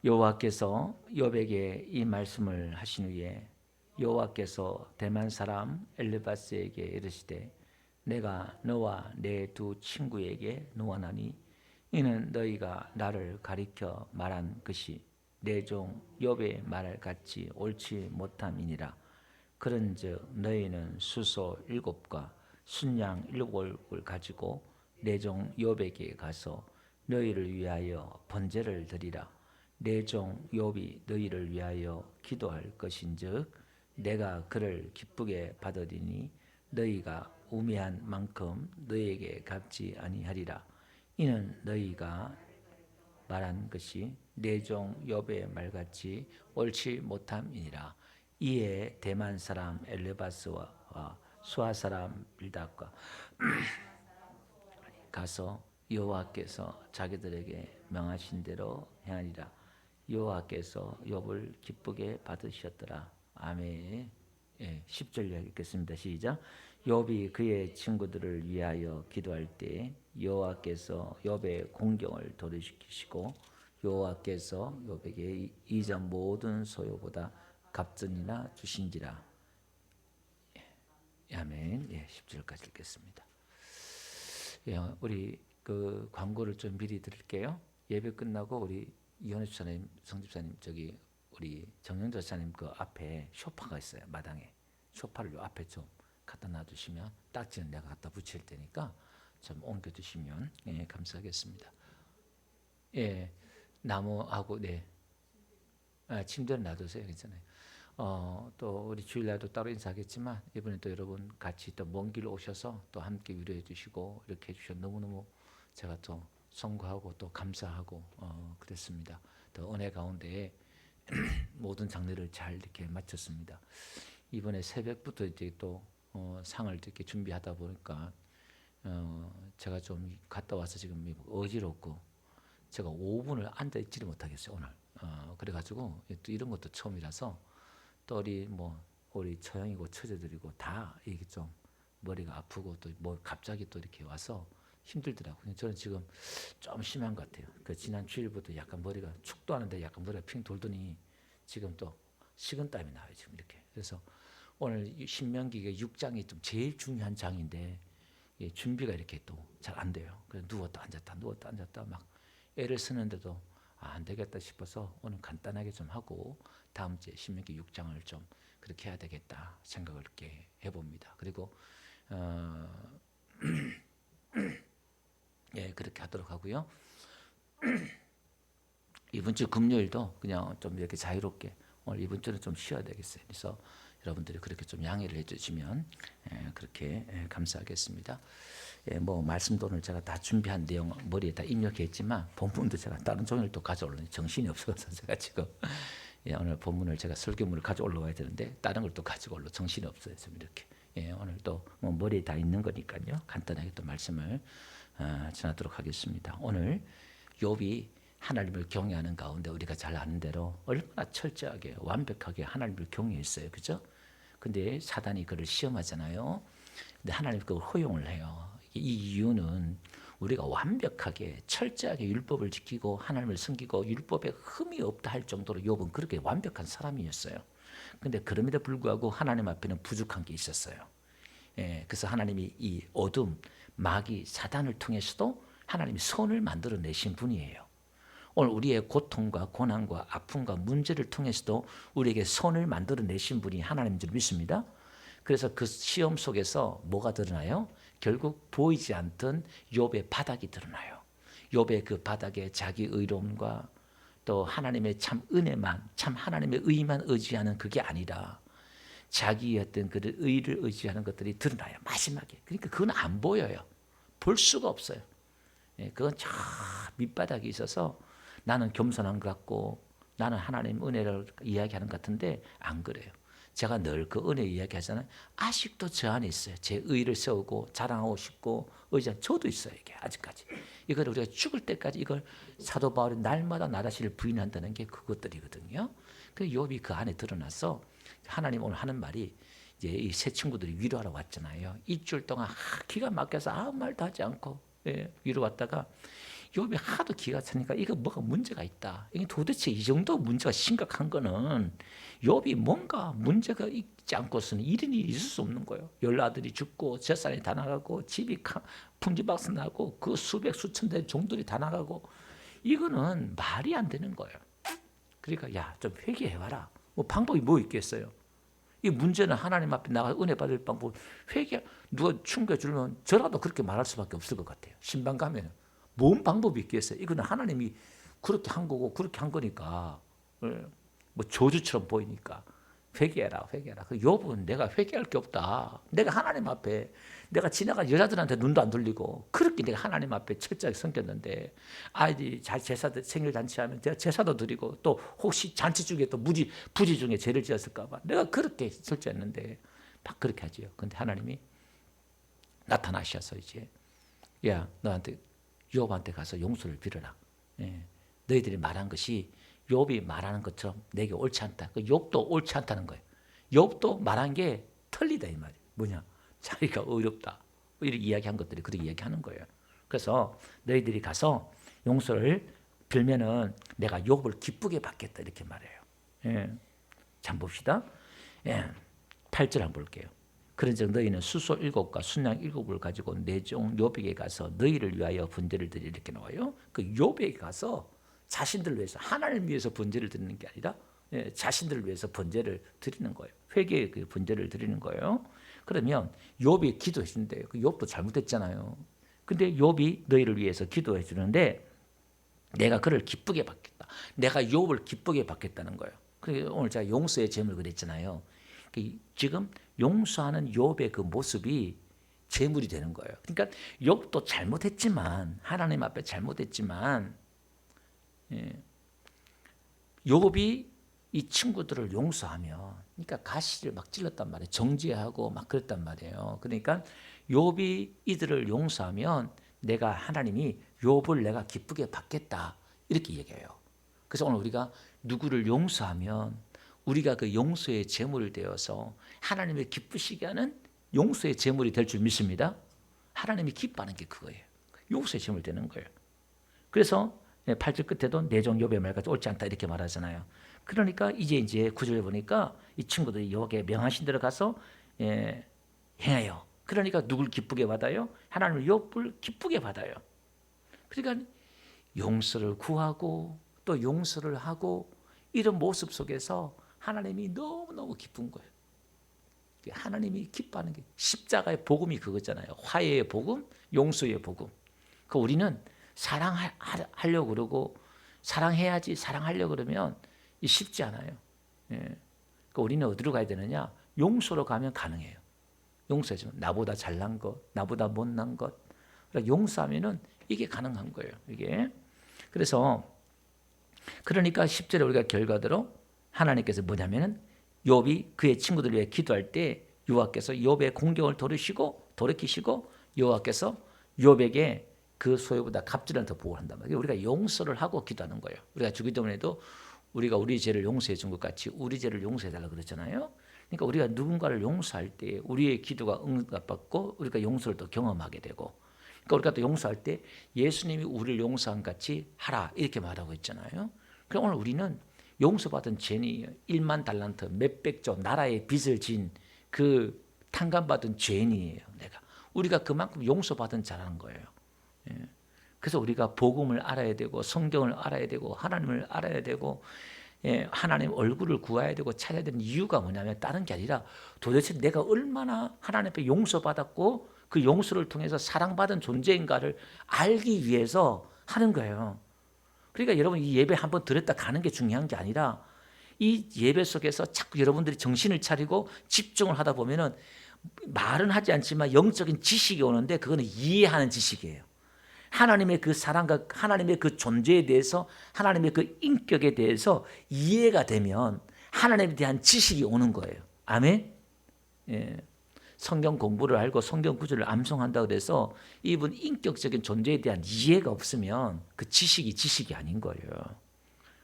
여호와께서 욥에게 이 말씀을 하신 후에 여호와께서 대만 사람 엘르바스에게 이르시되 내가 너와 내 두 친구에게 노하나니 이는 너희가 나를 가리켜 말한 것이 내 종 욥의 말 같이 옳지 못함이니라. 그런즉 너희는 수소 7과 순양 7을 가지고 내 종 욥에게 가서 너희를 위하여 번제를 드리라. 내 종 욥이 너희를 위하여 기도할 것인즉 내가 그를 기쁘게 받으리니 너희가 우매한 만큼 너희에게 갚지 아니하리라. 이는 너희가 말한 것이 내 종 욥의 말같이 옳지 못함이니라. 이에 대만 사람 엘르바스와 수아 사람 빌닷과 가서 여호와께서 자기들에게 명하신 대로 행하리라. 여호와께서 욥을 기쁘게 받으셨더라. 아멘. 예, 10절 읽겠습니다. 시작. 욥이 그의 친구들을 위하여 기도할 때 여호와께서 욥의 공경을 도래시키시고 여호와께서 욥에게 이전 모든 소유보다 갑전이나 주신지라. 예, 아멘. 예, 10절까지 읽겠습니다. 예, 우리 그 광고를 좀 미리 드릴게요. 예배 끝나고 우리 이현우 집사님, 성집사님 저기 우리 정영조 집사님 그 앞에 소파가 있어요. 마당에 소파를 요 앞에 좀 갖다 놔두시면 딱지는 내가 갖다 붙일 테니까 좀 옮겨두시면 예, 감사하겠습니다. 예, 나무하고 네, 침대를 놔두세요. 괜찮아요. 또 우리 주일날도 따로 인사하겠지만 이번에 또 여러분 같이 또 먼 길 오셔서 또 함께 위로해 주시고 이렇게 해주셔서 너무너무 제가 또 송구하고 또 감사하고 그랬습니다. 또 은혜 가운데 모든 장례를 잘 이렇게 마쳤습니다. 이번에 새벽부터 이제 또 상을 이렇게 준비하다 보니까 제가 좀 갔다 와서 지금 어지럽고 제가 5분을 앉아 있지를 못하겠어요 오늘. 그래가지고 또 이런 것도 처음이라서 또 우리 처형이고 처제들이고 다 이게 좀 머리가 아프고 또 뭐 갑자기 또 이렇게 와서 힘들더라고요. 저는 지금 좀 심한 것 같아요. 그 지난 주일부터 약간 머리가 축도 하는데 약간 머리가 핑 돌더니 지금 또 식은땀이 나요 지금 이렇게. 그래서 오늘 신명기가 6장이 좀 제일 중요한 장인데 예, 준비가 이렇게 또 잘 안 돼요. 그래서 누웠다 앉았다 막 애를 쓰는데도 안 되겠다 싶어서 오늘 간단하게 좀 하고 다음 주에 신명기 6장을 좀 그렇게 해야 되겠다 생각을 이렇게 해봅니다. 그리고 예, 그렇게 하도록 하고요. 이번 주 금요일도 그냥 좀 이렇게 자유롭게 오늘 이번 주는 좀 쉬어야 되겠어요. 그래서 여러분들이 그렇게 좀 양해를 해주시면 그렇게 감사하겠습니다. 예, 뭐 말씀도 오늘 제가 다 준비한 내용 머리에 다 입력했지만 본문도 제가 다른 종이를 또 가져올려니 정신이 없어서 제가 지금 예, 오늘 본문을 제가 설교문을 가져 올라와야 되는데 다른 걸 또 가지고 올라 정신이 없어요. 지금 이렇게 예, 오늘 또 뭐 머리에 다 있는 거니까요. 간단하게 또 말씀을 전하도록 하겠습니다. 오늘 욥이 하나님을 경외하는 가운데 우리가 잘 아는 대로 얼마나 철저하게 완벽하게 하나님을 경외했어요. 그죠? 근데 사단이 그를 시험하잖아요. 근데 하나님 그걸 허용을 해요. 이 이유는 우리가 완벽하게 철저하게 율법을 지키고 하나님을 섬기고 율법에 흠이 없다 할 정도로 욥은 그렇게 완벽한 사람이었어요. 근데 그럼에도 불구하고 하나님 앞에는 부족한 게 있었어요. 예, 그래서 하나님이 이 어둠, 마귀, 사단을 통해서도 하나님이 선을 만들어내신 분이에요. 오늘 우리의 고통과 고난과 아픔과 문제를 통해서도 우리에게 선을 만들어내신 분이 하나님인 줄 믿습니다. 그래서 그 시험 속에서 뭐가 드러나요? 결국 보이지 않던 욥의 바닥이 드러나요. 욥의 그 바닥에 자기 의로움과 또 하나님의 참 은혜만, 참 하나님의 의만 의지하는 그게 아니라 자기의 어떤 그 의를 의지하는 것들이 드러나요. 마지막에. 그러니까 그건 안 보여요. 볼 수가 없어요. 그건 저 밑바닥에 있어서 나는 겸손한 것 같고 나는 하나님 은혜를 이야기하는 것 같은데 안 그래요. 제가 늘 그 은혜 이야기하잖아요. 아직도 저 안에 있어요. 제 의를 세우고 자랑하고 싶고 의지한 저도 있어요. 이게 아직까지. 이걸 우리가 죽을 때까지 이걸 사도 바울이 날마다 나 자신을 부인한다는 게 그것들이거든요. 그 욥이 그 안에 드러나서 하나님 오늘 하는 말이 이제 이 새 친구들이 위로하러 왔잖아요. 일주일 동안 기가 막혀서 아무 말도 하지 않고 위로 왔다가 욥이 하도 기가 차니까 이거 뭐가 문제가 있다. 이게 도대체 이 정도 문제가 심각한 거는 욥이 뭔가 문제가 있지 않고서는 이런 일이 있을 수 없는 거예요. 열아들이 죽고 재산이 다 나가고 집이 풍지박산 나고 그 수백 수천 대 종들이 다 나가고 이거는 말이 안 되는 거예요. 그러니까 야, 좀 회개해봐라. 뭐 방법이 뭐 있겠어요? 이 문제는 하나님 앞에 나가 은혜 받을 방법 회개 누가 충고해 주면 저라도 그렇게 말할 수밖에 없을 것 같아요. 신방 가면 뭔 방법이 있겠어요? 이거는 하나님이 그렇게 한 거고 그렇게 한 거니까 뭐 저주처럼 보이니까 회개해라 회개해라. 그 욥은 내가 회개할 게 없다. 내가 하나님 앞에 내가 지나간 여자들한테 눈도 안 돌리고 그렇게 내가 하나님 앞에 철저하게 섬겼는데 아이들이 제사 생일 잔치하면 제가 제사도 드리고 또 혹시 잔치 중에 또 부지 중에 죄를 지었을까 봐 내가 그렇게 철저했는데 막 그렇게 하지요. 근데 하나님이 나타나셔서 이제 야 너한테 욥한테 가서 용서를 빌어라. 예. 너희들이 말한 것이 욥이 말하는 것처럼 내게 옳지 않다. 그 욥도 옳지 않다는 거예요. 욥도 말한 게 틀리다 이 말이에요. 뭐냐? 자기가 어렵다. 이렇게 이야기한 것들이 그렇게 이야기하는 거예요. 그래서 너희들이 가서 용서를 빌면은 내가 욥을 기쁘게 받겠다 이렇게 말해요. 예. 자 봅시다. 예. 8절 한번 볼게요. 그런즉 너희는 수소 7과 순양 7을 가지고 내 종 욥에게 가서 너희를 위하여 분제를 드리 이렇게 나와요. 그 욥에게 가서 자신들을 위해서 하나님을 위해서 번제를 드리는 게 아니라 자신들을 위해서 번제를 드리는 거예요. 회개의 그 번제를 드리는 거예요. 그러면 욥이 기도해 주는데 그 욥도 잘못했잖아요. 근데 욥이 너희를 위해서 기도해 주는데 내가 그를 기쁘게 받겠다. 내가 욥을 기쁘게 받겠다는 거예요. 그래서 오늘 제가 용서의 제물 그랬잖아요. 지금 용서하는 욥의 그 모습이 제물이 되는 거예요. 그러니까 욥도 잘못했지만 하나님 앞에 잘못했지만 욥이 이 친구들을 용서하면 그러니까 가시를 막 찔렀단 말이에요. 정죄하고 막 그랬단 말이에요. 그러니까 욥이 이들을 용서하면 내가 하나님이 욥을 내가 기쁘게 받겠다 이렇게 얘기해요. 그래서 오늘 우리가 누구를 용서하면 우리가 그 용서의 제물이 되어서 하나님의 기쁘시게 하는 용서의 제물이 될 줄 믿습니다. 하나님이 기뻐하는 게 그거예요. 용서의 제물이 되는 거예요. 그래서 8절 끝에도 내 종 욥의 말까지 옳지 않다 이렇게 말하잖아요. 그러니까 이제 9절에 보니까 이 친구들이 여호와께 명하신 대로 가서 행해요. 그러니까 누굴 기쁘게 받아요? 하나님을 욥을 기쁘게 받아요. 그러니까 용서를 구하고 또 용서를 하고 이런 모습 속에서 하나님이 너무너무 기쁜 거예요. 하나님이 기뻐하는 게 십자가의 복음이 그거잖아요. 화해의 복음, 용서의 복음. 그 우리는 사랑하려고 그러고 사랑해야지 사랑하려고 그러면 쉽지 않아요. 그러니까 우리는 어디로 가야 되느냐? 용서로 가면 가능해요. 용서해주면 나보다 잘난 것, 나보다 못난 것. 그러니까 용서하면은 이게 가능한 거예요. 이게. 그러니까 10절에 우리가 결과대로 하나님께서 뭐냐면은 욥이 그의 친구들 위해 기도할 때 여호와께서 욥의 공경을 돌이키시고 여호와께서 욥에게 그 소유보다 갑절을 더 보호한단 말이에요. 우리가 용서를 하고 기도하는 거예요. 우리가 주기도문에도 우리가 우리 죄를 용서해 준 것 같이 우리 죄를 용서해 달라고 그랬잖아요. 그러니까 우리가 누군가를 용서할 때 우리의 기도가 응답받고 우리가 용서를 또 경험하게 되고 그러니까 우리가 또 용서할 때 예수님이 우리를 용서한 같이 하라 이렇게 말하고 있잖아요. 그럼 오늘 우리는 용서받은 죄인이에요. 1만 달란트 몇백조 나라의 빚을 진 그 탕감받은 죄인이에요. 우리가 그만큼 용서받은 자라는 거예요. 그래서 우리가 복음을 알아야 되고 성경을 알아야 되고 하나님을 알아야 되고 하나님 얼굴을 구해야 되고 찾아야 되는 이유가 뭐냐면 다른 게 아니라 도대체 내가 얼마나 하나님 앞에 용서받았고 그 용서를 통해서 사랑받은 존재인가를 알기 위해서 하는 거예요. 그러니까 여러분 이 예배 한번 들었다 가는 게 중요한 게 아니라 이 예배 속에서 자꾸 여러분들이 정신을 차리고 집중을 하다 보면은 말은 하지 않지만 영적인 지식이 오는데 그거는 이해하는 지식이에요. 하나님의 그 사랑과 하나님의 그 존재에 대해서 하나님의 그 인격에 대해서 이해가 되면 하나님에 대한 지식이 오는 거예요. 아멘? 성경 공부를 알고 성경 구절을 암송한다고 해서 이분 인격적인 존재에 대한 이해가 없으면 그 지식이 아닌 거예요.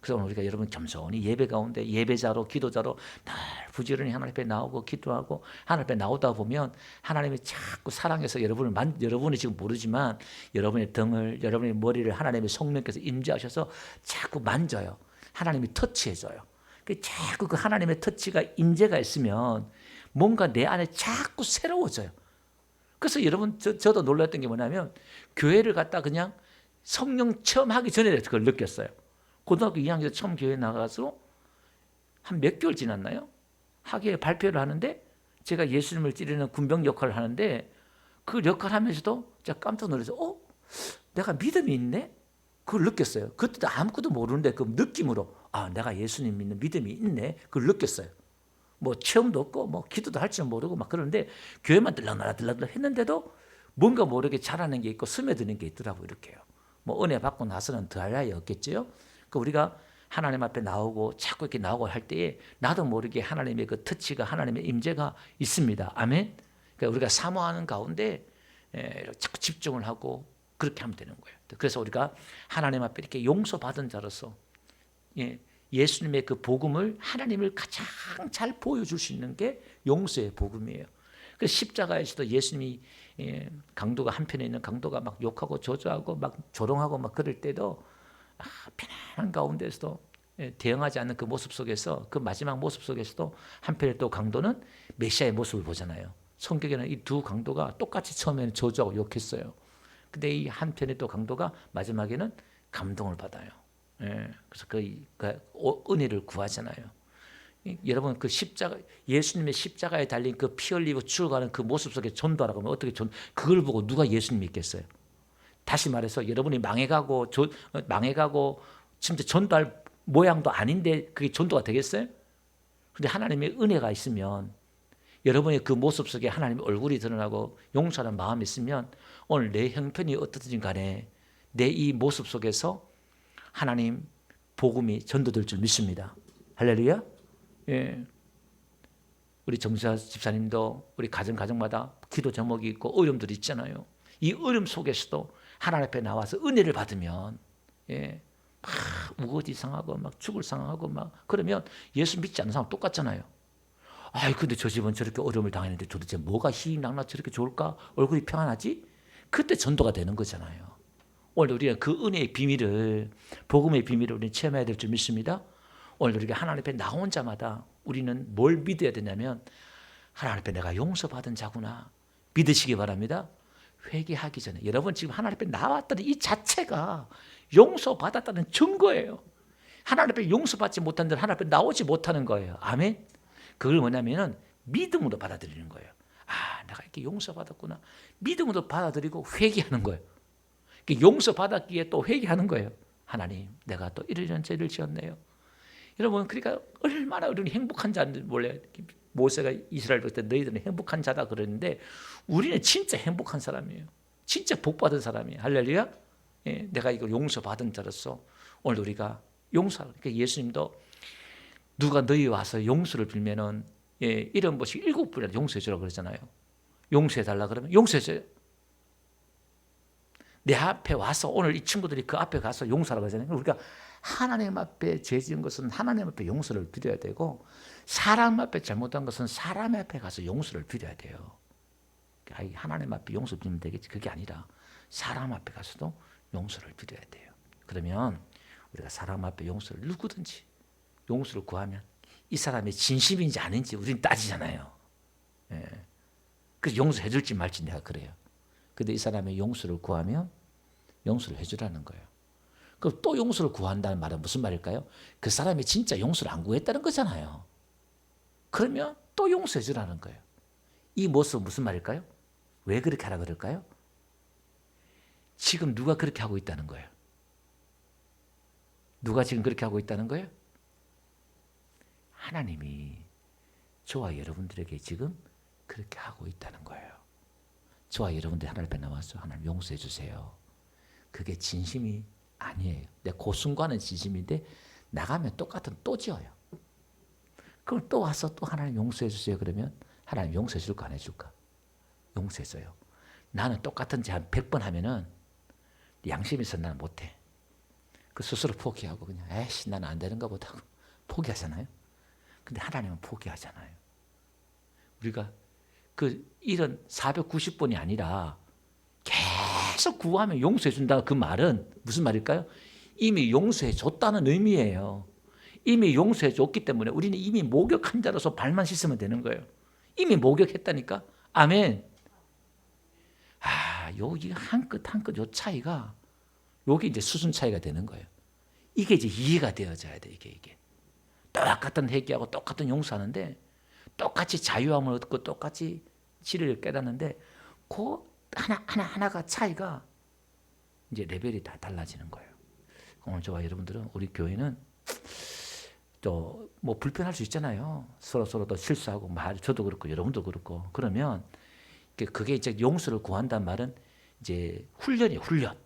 그래서 오늘 우리가 여러분 겸손히 예배 가운데 예배자로 기도자로 늘 부지런히 하나님 앞에 나오고 기도하고 하나님 앞에 나오다 보면 하나님이 자꾸 사랑해서 여러분이 지금 모르지만 여러분의 등을 여러분의 머리를 하나님의 성령께서 임재하셔서 자꾸 만져요. 하나님이 터치해줘요. 자꾸 그 하나님의 터치가 임재가 있으면 뭔가 내 안에 자꾸 새로워져요. 그래서 여러분 저도 놀랐던 게 뭐냐면 교회를 갔다 그냥 성령 체험하기 전에 그걸 느꼈어요. 고등학교 2학년 때 처음 교회 나가서 한 몇 개월 지났나요? 학예에 발표를 하는데 제가 예수님을 찌르는 군병 역할을 하는데 그 역할을 하면서도 제가 깜짝 놀라서 내가 믿음이 있네? 그걸 느꼈어요. 그때도 아무것도 모르는데 그 느낌으로 내가 예수님 믿는 믿음이 있네. 그걸 느꼈어요. 뭐 체험도 없고 뭐 기도도 할 줄 모르고 막 그러는데 교회만 들락날락 했는데도 뭔가 모르게 잘하는 게 있고 스며드는 게 있더라고요. 이렇게요. 뭐 은혜 받고 나서는 더할 나위 없겠죠. 그 우리가 하나님 앞에 나오고 자꾸 이렇게 나오고 할 때에 나도 모르게 하나님의 그 터치가 하나님의 임재가 있습니다. 아멘. 그러니까 우리가 사모하는 가운데 자꾸 집중을 하고 그렇게 하면 되는 거예요. 그래서 우리가 하나님 앞에 이렇게 용서받은 자로서 예수님의 그 복음을 하나님을 가장 잘 보여줄 수 있는 게 용서의 복음이에요. 그 십자가에서도 예수님이 강도가 한편에 있는 강도가 막 욕하고 저주하고 막 조롱하고 막 그럴 때도 편안한 가운데서도 대응하지 않는 그 모습 속에서 그 마지막 모습 속에서도 한편에 또 강도는 메시아의 모습을 보잖아요. 성경에는 이 두 강도가 똑같이 처음에는 저주하고 욕했어요. 근데 이 한편에 또 강도가 마지막에는 감동을 받아요. 그래서 그 은혜를 구하잖아요. 여러분 그 십자가 예수님의 십자가에 달린 그 피 흘리고 죽어가는 그 모습 속에 전도하라고 하면 어떻게 그걸 보고 누가 예수님 믿겠어요? 다시 말해서 여러분이 망해가고 진짜 전도할 모양도 아닌데 그게 전도가 되겠어요? 근데 하나님의 은혜가 있으면 여러분의 그 모습 속에 하나님의 얼굴이 드러나고 용서하는 마음이 있으면 오늘 내 형편이 어떻든지 간에 내 이 모습 속에서 하나님 복음이 전도될 줄 믿습니다. 할렐루야. 우리 정수아 집사님도 우리 가정마다 기도 제목이 있고 어려움들이 있잖아요. 이 어려움 속에서도 하나님 앞에 나와서 은혜를 받으면 막 우거지 상하고 막 죽을 상하고 막 그러면 예수 믿지 않는 사람 똑같잖아요. 근데 저 집은 저렇게 어려움을 당했는데 도대체 뭐가 희낙낙 저렇게 좋을까? 얼굴이 평안하지? 그때 전도가 되는 거잖아요. 오늘 우리가 그 은혜의 비밀을 복음의 비밀을 우리는 체험해야 될 줄 믿습니다. 오늘 우리가 하나님 앞에 나온 자마다 우리는 뭘 믿어야 되냐면 하나님 앞에 내가 용서받은 자구나 믿으시기 바랍니다. 회개하기 전에 여러분 지금 하나님 앞에 나왔다는 이 자체가 용서받았다는 증거예요. 하나님 앞에 용서받지 못한 자는 하나님 앞에 나오지 못하는 거예요. 아멘. 그걸 뭐냐면은 믿음으로 받아들이는 거예요. 내가 이렇게 용서받았구나. 믿음으로 받아들이고 회개하는 거예요. 용서받았기에 또 회개하는 거예요. 하나님, 내가 또 이런 죄를 지었네요. 여러분, 그러니까 얼마나 우리는 행복한 자인지 몰라요. 모세가 이스라엘 볼 때 너희들은 행복한 자다 그러는데 우리는 진짜 행복한 사람이에요. 진짜 복받은 사람이에요. 할렐루야. 내가 이걸 용서받은 자로서 오늘 우리가 용서하고 그러니까 예수님도 누가 너희 와서 용서를 빌면은 이런 것이 7번이나 용서해 주라고 그러잖아요. 용서해 달라 그러면 용서해 줘요. 내 앞에 와서 오늘 이 친구들이 그 앞에 가서 용서하라고 하잖아요. 우리가 하나님 앞에 죄 지은 것은 하나님 앞에 용서를 빌어야 되고 사람 앞에 잘못한 것은 사람 앞에 가서 용서를 빌어야 돼요. 하나님 앞에 용서 빌면 되겠지. 그게 아니라 사람 앞에 가서도 용서를 빌어야 돼요. 그러면 우리가 사람 앞에 용서를 누구든지 용서를 구하면 이 사람이 진심인지 아닌지 우리는 따지잖아요. 그래서 용서해 줄지 말지 내가 그래요. 근데 이 사람의 용서를 구하면 용서를 해주라는 거예요. 그럼 또 용서를 구한다는 말은 무슨 말일까요? 그 사람이 진짜 용서를 안 구했다는 거잖아요. 그러면 또 용서해 주라는 거예요. 이 모습은 무슨 말일까요? 왜 그렇게 하라 그럴까요? 지금 누가 그렇게 하고 있다는 거예요? 누가 지금 그렇게 하고 있다는 거예요? 하나님이 저와 여러분들에게 지금 그렇게 하고 있다는 거예요. 저와 여러분들이 하나님 앞에 나와서 하나님 용서해 주세요. 그게 진심이 아니에요. 그 순간은 진심인데 나가면 똑같은 또 지어요. 그럼 또 와서 또 하나님 용서해 주세요. 그러면 하나님 용서해 줄까 안 해줄까? 용서해 줘요. 나는 똑같은 죄 한 100번 하면은 양심이 있어 나는 못해. 그 스스로 포기하고 그냥 에이씨 나는 안 되는가 보다 하고 포기하잖아요. 근데 하나님은 포기하잖아요. 우리가 그 일은 490번이 아니라 계속 구하면 용서해 준다. 그 말은 무슨 말일까요? 이미 용서해 줬다는 의미예요. 이미 용서해 줬기 때문에 우리는 이미 목욕한 자로서 발만 씻으면 되는 거예요. 이미 목욕했다니까. 아멘. 여기 한 끗 한 끗 요 차이가 여기 이제 수준 차이가 되는 거예요. 이게 이제 이해가 되어져야 돼. 이게 똑같은 회개하고 똑같은 용서하는데 똑같이 자유함을 얻고 똑같이 진리를 깨닫는데 그 하나가 차이가 이제 레벨이 다 달라지는 거예요. 오늘 저와 여러분들은 우리 교회는 또 뭐 불편할 수 있잖아요. 서로 또 실수하고 말 저도 그렇고 여러분도 그렇고 그러면 그게 이제 용서를 구한다는 말은 이제 훈련이에요. 훈련.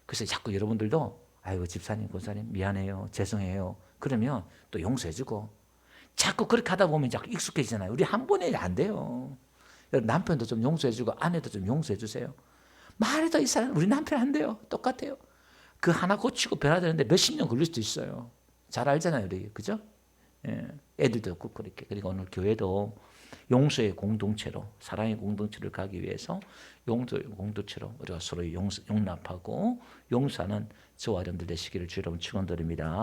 그래서 자꾸 여러분들도 아이고 집사님 권사님 미안해요 죄송해요 그러면 또 용서해주고 자꾸 그렇게 하다 보면 자꾸 익숙해지잖아요. 우리 한 번에 안 돼요. 남편도 좀 용서해주고 아내도 좀 용서해주세요. 말해도 이 사람 우리 남편 안 돼요. 똑같아요. 그 하나 고치고 변화야 되는데 몇십 년 걸릴 수도 있어요. 잘 알잖아요 우리 그죠? 예. 애들도 없고 그렇게. 그리고 오늘 교회도 용서의 공동체로 사랑의 공동체를 가기 위해서 용서의 공동체로 우리가 서로 용납하고 용서하는 저와 여러분들 되시기를 주여 여러분 축원드립니다.